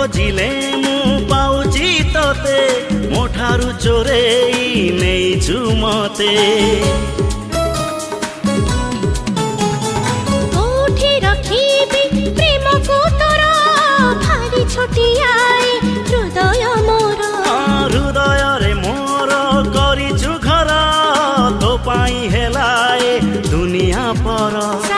खोजिले मु पाउची तोते मोठारु चोरेई नेइछु मते कोठी रखिबी प्रेम को तोर भारी छोटियाई हृदय मोर हृदय रे मोर करिछु घर तो पाई हेलाए दुनिया पर